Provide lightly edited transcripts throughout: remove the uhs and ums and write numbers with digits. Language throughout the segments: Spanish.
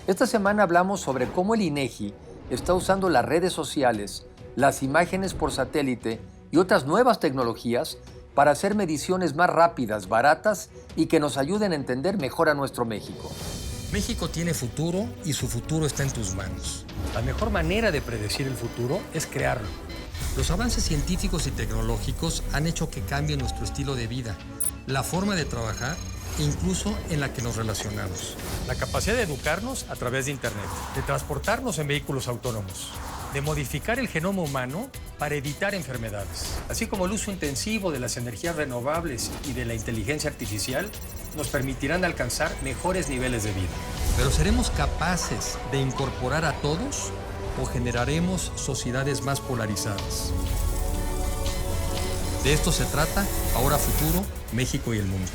Esta semana hablamos sobre cómo el INEGI está usando las redes sociales, las imágenes por satélite y otras nuevas tecnologías para hacer mediciones más rápidas, baratas y que nos ayuden a entender mejor a nuestro México. México tiene futuro y su futuro está en tus manos. La mejor manera de predecir el futuro es crearlo. Los avances científicos y tecnológicos han hecho que cambie nuestro estilo de vida, la forma de trabajar e incluso en la que nos relacionamos. La capacidad de educarnos a través de Internet, de transportarnos en vehículos autónomos, de modificar el genoma humano para evitar enfermedades, así como el uso intensivo de las energías renovables y de la inteligencia artificial, nos permitirán alcanzar mejores niveles de vida. Pero ¿seremos capaces de incorporar a todos o generaremos sociedades más polarizadas? De esto se trata Ahora Futuro, México y el mundo.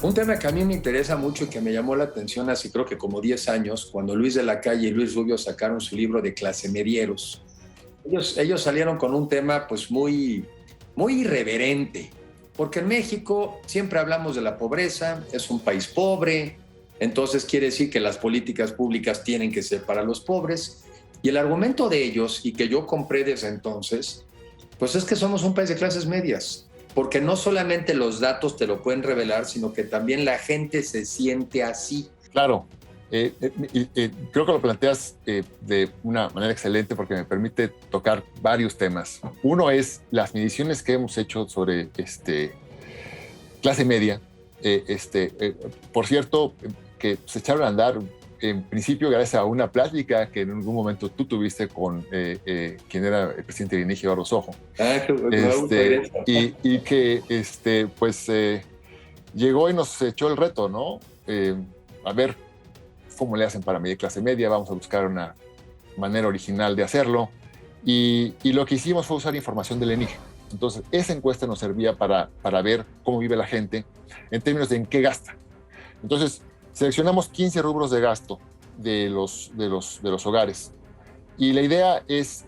Un tema que a mí me interesa mucho y que me llamó la atención hace creo que como 10 años, cuando Luis de la Calle y Luis Rubio sacaron su libro de Clase Medieros. Ellos salieron con un tema pues muy irreverente, porque en México siempre hablamos de la pobreza, es un país pobre, entonces quiere decir que las políticas públicas tienen que ser para los pobres, y el argumento de ellos, y que yo compré desde entonces, pues es que somos un país de clases medias, porque no solamente los datos te lo pueden revelar, sino que también la gente se siente así. Claro, creo que lo planteas de una manera excelente porque me permite tocar varios temas. Uno es las mediciones que hemos hecho sobre clase media. Por cierto, que se echaron a andar en principio gracias a una plática que en algún momento tú tuviste con quien era el presidente de INEGI, Eduardo Sojo. Y que llegó y nos echó el reto, ¿no? A ver cómo le hacen para medir clase media, vamos a buscar una manera original de hacerlo. Y lo que hicimos fue usar información del INEGI. Entonces, esa encuesta nos servía para ver cómo vive la gente en términos de en qué gasta. Entonces, seleccionamos 15 rubros de gasto de los hogares. Y la idea es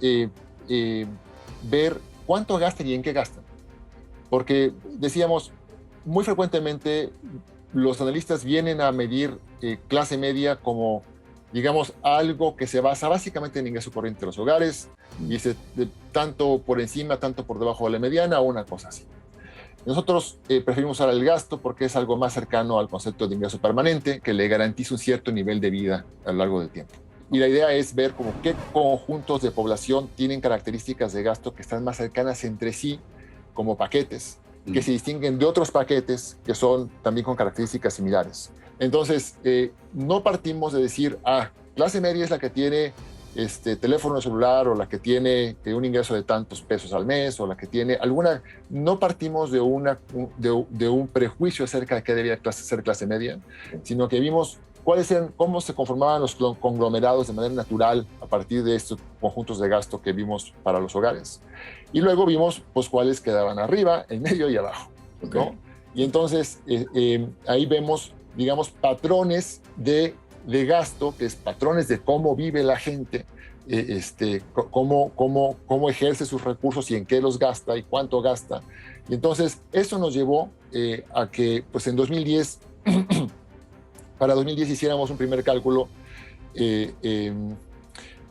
ver cuánto gastan y en qué gastan. Porque decíamos, muy frecuentemente los analistas vienen a medir clase media como, digamos, algo que se basa básicamente en ingreso corriente de los hogares, y dice tanto por encima, tanto por debajo de la mediana, o una cosa así. Nosotros preferimos usar el gasto porque es algo más cercano al concepto de ingreso permanente, que le garantiza un cierto nivel de vida a lo largo del tiempo. Y la idea es ver como qué conjuntos de población tienen características de gasto que están más cercanas entre sí, como paquetes, que se distinguen de otros paquetes que son también con características similares. Entonces, no partimos de decir, clase media es la que tiene teléfono celular, o la que tiene un ingreso de tantos pesos al mes, o la que tiene alguna. No partimos de un prejuicio acerca de qué debía ser clase media, sino que vimos cómo se conformaban los conglomerados de manera natural a partir de estos conjuntos de gasto que vimos para los hogares. Y luego vimos pues cuáles quedaban arriba, en medio y abajo, ¿no? Okay. Y entonces ahí vemos, digamos, patrones de gasto, que es patrones de cómo vive la gente, cómo ejerce sus recursos y en qué los gasta y cuánto gasta. Y entonces eso nos llevó a que pues en 2010, para 2010 hiciéramos un primer cálculo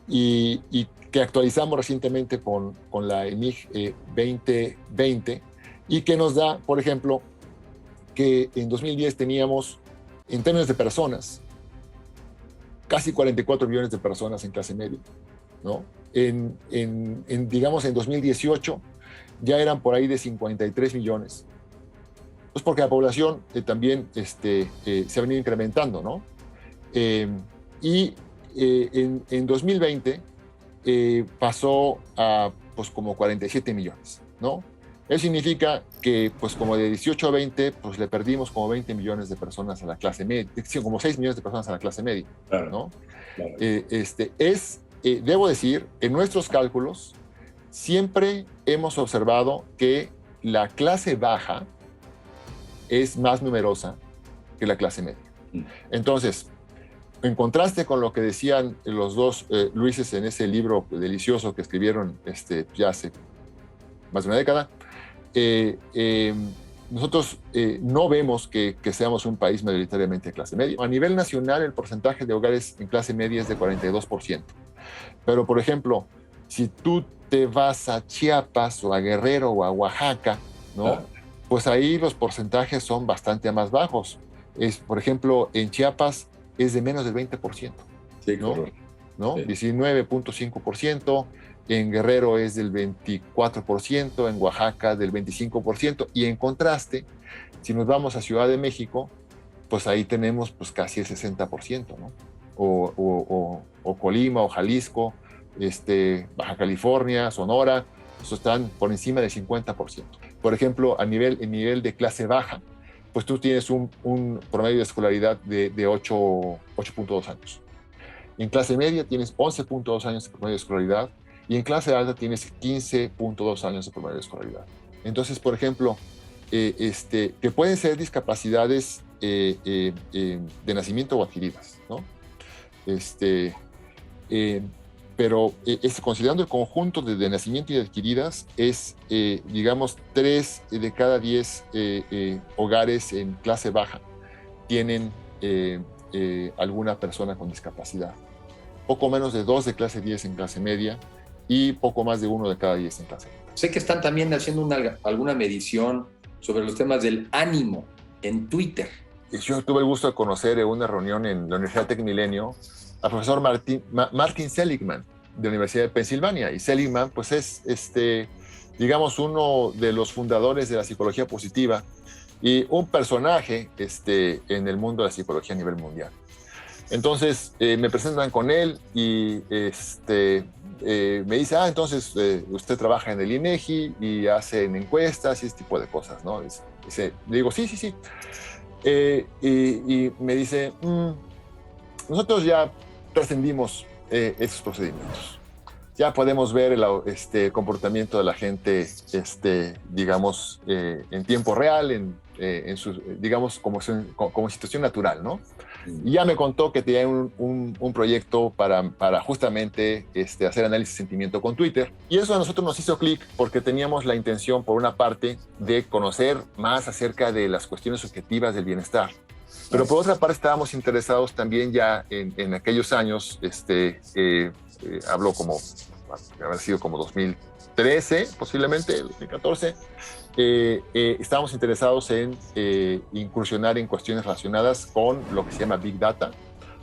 y que actualizamos recientemente con la EMIG 2020, y que nos da, por ejemplo, que en 2010 teníamos, en términos de personas, casi 44 millones de personas en clase media, ¿no? Digamos, en 2018 ya eran por ahí de 53 millones. Pues porque la población también se ha venido incrementando, ¿no? En 2020 pasó a pues como 47 millones, ¿no? Eso significa que pues como de 18 a 20 pues le perdimos como 20 millones de personas a la clase media, como 6 millones de personas a la clase media, claro, ¿no? Claro. Debo decir, en nuestros cálculos siempre hemos observado que la clase baja es más numerosa que la clase media. Entonces, en contraste con lo que decían los dos Luises en ese libro delicioso que escribieron ya hace más de una década, nosotros no vemos que seamos un país mayoritariamente de clase media. A nivel nacional, el porcentaje de hogares en clase media es de 42%. Pero, por ejemplo, si tú te vas a Chiapas o a Guerrero o a Oaxaca, ¿no? Pues ahí los porcentajes son bastante más bajos. Por ejemplo, en Chiapas es de menos del 20%. Sí, ¿no? correcto. ¿No? Sí. 19.5%, en Guerrero es del 24%, en Oaxaca del 25%, y en contraste, si nos vamos a Ciudad de México, pues ahí tenemos pues casi el 60%, ¿no? O Colima, o Jalisco, Baja California, Sonora, pues están por encima del 50%. Por ejemplo, en nivel de clase baja, pues tú tienes un promedio de escolaridad de 8.2 años. En clase media tienes 11.2 años de promedio de escolaridad y en clase alta tienes 15.2 años de promedio de escolaridad. Entonces, por ejemplo, que pueden ser discapacidades de nacimiento o adquiridas, ¿no? Pero considerando el conjunto de nacimiento y de adquiridas, es, digamos, 3 de cada 10 hogares en clase baja tienen alguna persona con discapacidad. Poco menos de 2 de clase 10 en clase media y poco más de 1 de cada 10 en clase media. Sé que están también haciendo alguna medición sobre los temas del ánimo en Twitter. Yo tuve el gusto de conocer en una reunión en la Universidad TecMilenio al profesor Martin Seligman de la Universidad de Pensilvania. Y Seligman, pues es, digamos, uno de los fundadores de la psicología positiva y un personaje en el mundo de la psicología a nivel mundial. Entonces me presentan con él y me dice, entonces usted trabaja en el INEGI y hacen encuestas y ese tipo de cosas, ¿no? Le digo, sí. Y me dice, nosotros ya trascendimos esos procedimientos. Ya podemos ver el comportamiento de la gente, digamos, en tiempo real, digamos, como situación natural, ¿no? Y ya me contó que tenía un proyecto para justamente hacer análisis de sentimiento con Twitter. Y eso a nosotros nos hizo clic porque teníamos la intención, por una parte, de conocer más acerca de las cuestiones subjetivas del bienestar. Pero por otra parte estábamos interesados también ya en aquellos años, hablo como, haber sido como 2013, posiblemente, 2014, estábamos interesados en incursionar en cuestiones relacionadas con lo que se llama Big Data,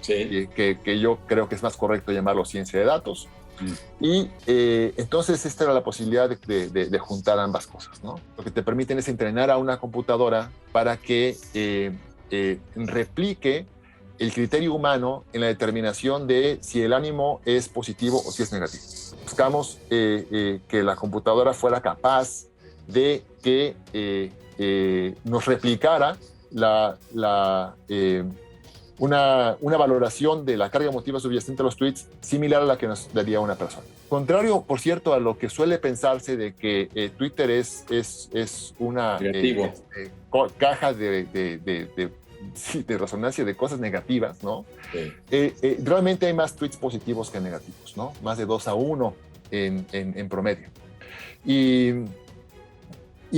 sí. Que yo creo que es más correcto llamarlo ciencia de datos. Y entonces esta era la posibilidad de juntar ambas cosas, ¿no? Lo que te permiten es entrenar a una computadora para que replique el criterio humano en la determinación de si el ánimo es positivo o si es negativo. Buscamos que la computadora fuera capaz de que nos replicara una valoración de la carga emotiva subyacente a los tweets similar a la que nos daría una persona. Contrario, por cierto, a lo que suele pensarse de que Twitter es una caja de resonancia de cosas negativas, ¿no? Sí. Realmente hay más tweets positivos que negativos, ¿no? Más de 2-1 en promedio. Y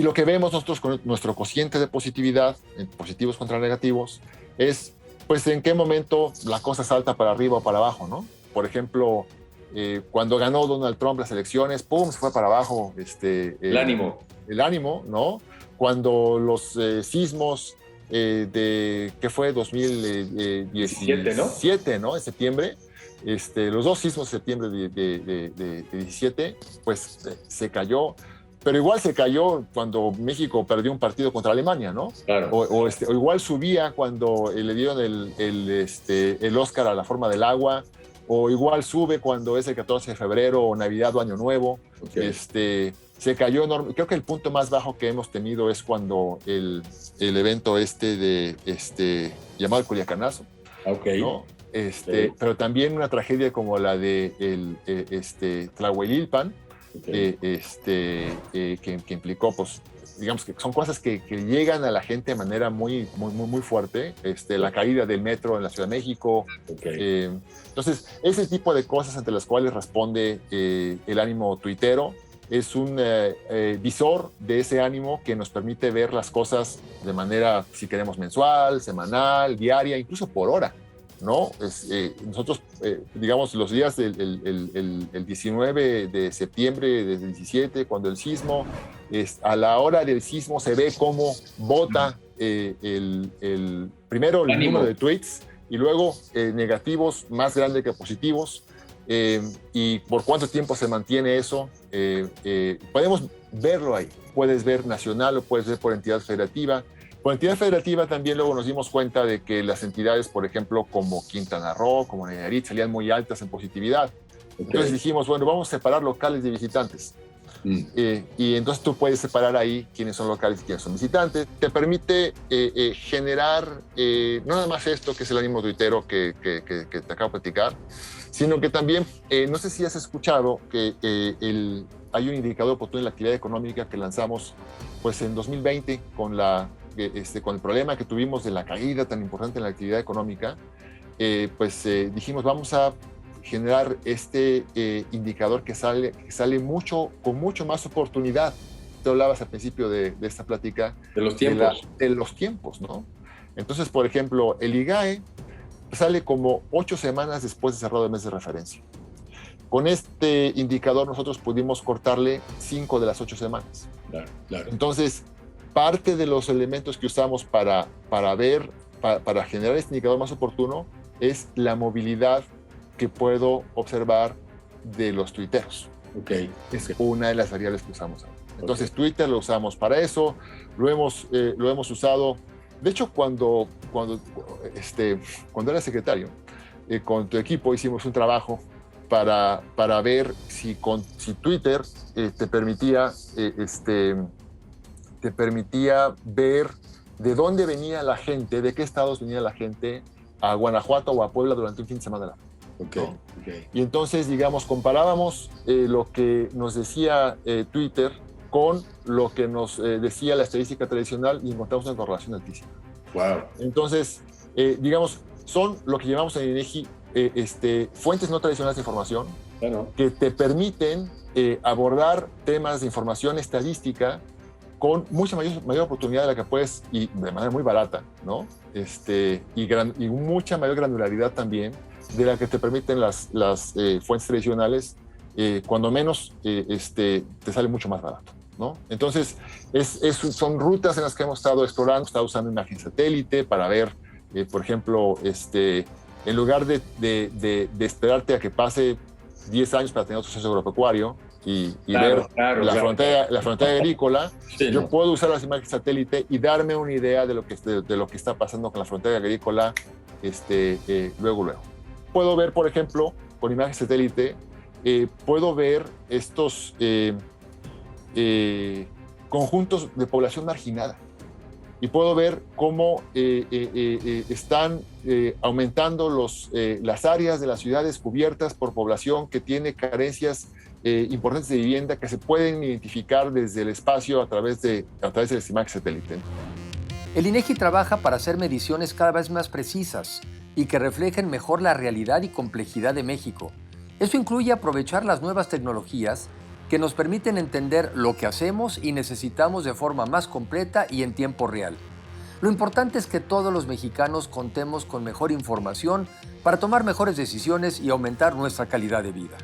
lo que vemos nosotros con nuestro cociente de positividad, en positivos contra negativos, es pues en qué momento la cosa salta para arriba o para abajo, ¿no? Por ejemplo, cuando ganó Donald Trump las elecciones, ¡pum!, se fue para abajo el ánimo. El ánimo, ¿no? Cuando los sismos que fue 2017, ¿no? En septiembre, los 2 sismos de septiembre de 17, pues se cayó. Pero igual se cayó cuando México perdió un partido contra Alemania, ¿no? Claro. O igual subía cuando le dieron el Oscar a La forma del agua, o igual sube cuando es el 14 de febrero o Navidad o Año Nuevo. Okay. Se cayó enorme. Creo que el punto más bajo que hemos tenido es cuando el evento llamado el Culiacanazo. Okay. ¿No? Pero también una tragedia como la de Tlahuelilpan, okay. Que implicó, pues, digamos que son cosas que llegan a la gente de manera muy fuerte. La caída del metro en la Ciudad de México. Okay. Entonces, ese tipo de cosas ante las cuales responde el ánimo tuitero es un visor de ese ánimo que nos permite ver las cosas de manera, si queremos, mensual, semanal, diaria, incluso por hora, ¿no? Nosotros, digamos, los días el 19 de septiembre del 17, cuando el sismo, a la hora del sismo se ve cómo bota primero el número de tweets y luego negativos más grande que positivos. Y por cuánto tiempo se mantiene eso, podemos verlo ahí. Puedes ver nacional o puedes ver por entidad federativa. Por entidad federativa también luego nos dimos cuenta de que las entidades, por ejemplo, como Quintana Roo, como Nayarit, salían muy altas en positividad. Okay. Entonces dijimos, bueno, vamos a separar locales de visitantes. Y entonces tú puedes separar ahí quiénes son locales y quiénes son visitantes. Te permite generar no nada más esto, que es el ánimo tuitero que te acabo de platicar, sino que también, no sé si has escuchado que hay un indicador oportuno en la actividad económica que lanzamos pues, en 2020 con el problema que tuvimos de la caída tan importante en la actividad económica. Dijimos, vamos a generar este indicador que sale con mucho más oportunidad. Te hablabas al principio de esta plática. De los tiempos. De los tiempos, ¿no? Entonces, por ejemplo, el IGAE sale como 8 semanas después de cerrado el mes de referencia. Con este indicador nosotros pudimos cortarle 5 de las 8 semanas. Claro. Entonces, parte de los elementos que usamos para generar este indicador más oportuno es la movilidad que puedo observar de los tuiteros. Es una de las variables que usamos. Entonces, Twitter lo usamos para eso, lo hemos usado. De hecho, cuando era secretario, con tu equipo hicimos un trabajo para ver si Twitter te permitía ver de dónde venía la gente, de qué estados venía la gente a Guanajuato o a Puebla durante un fin de semana. Y entonces, digamos, comparábamos lo que nos decía Twitter con lo que nos decía la estadística tradicional y encontramos una correlación altísima. Wow. Entonces, digamos, son lo que llamamos en INEGI fuentes no tradicionales de información, claro, que te permiten abordar temas de información estadística con mucha mayor oportunidad de la que puedes, y de manera muy barata, ¿no? Y mucha mayor granularidad también de la que te permiten las fuentes tradicionales, cuando menos te sale mucho más barato, ¿no? Entonces, son rutas en las que hemos estado explorando, estado usando imagen satélite para ver, por ejemplo, en lugar de esperarte a que pase 10 años para tener otro censo agropecuario y ver la frontera agrícola, sí, yo puedo usar las imágenes satélite y darme una idea de lo que está pasando con la frontera agrícola luego. Puedo ver, por ejemplo, con imagen satélite, puedo ver estos conjuntos de población marginada y puedo ver cómo están aumentando las áreas de las ciudades cubiertas por población que tiene carencias importantes de vivienda que se pueden identificar desde el espacio a través de las imágenes satélite. El INEGI trabaja para hacer mediciones cada vez más precisas y que reflejen mejor la realidad y complejidad de México. Eso incluye aprovechar las nuevas tecnologías que nos permiten entender lo que hacemos y necesitamos de forma más completa y en tiempo real. Lo importante es que todos los mexicanos contemos con mejor información para tomar mejores decisiones y aumentar nuestra calidad de vida.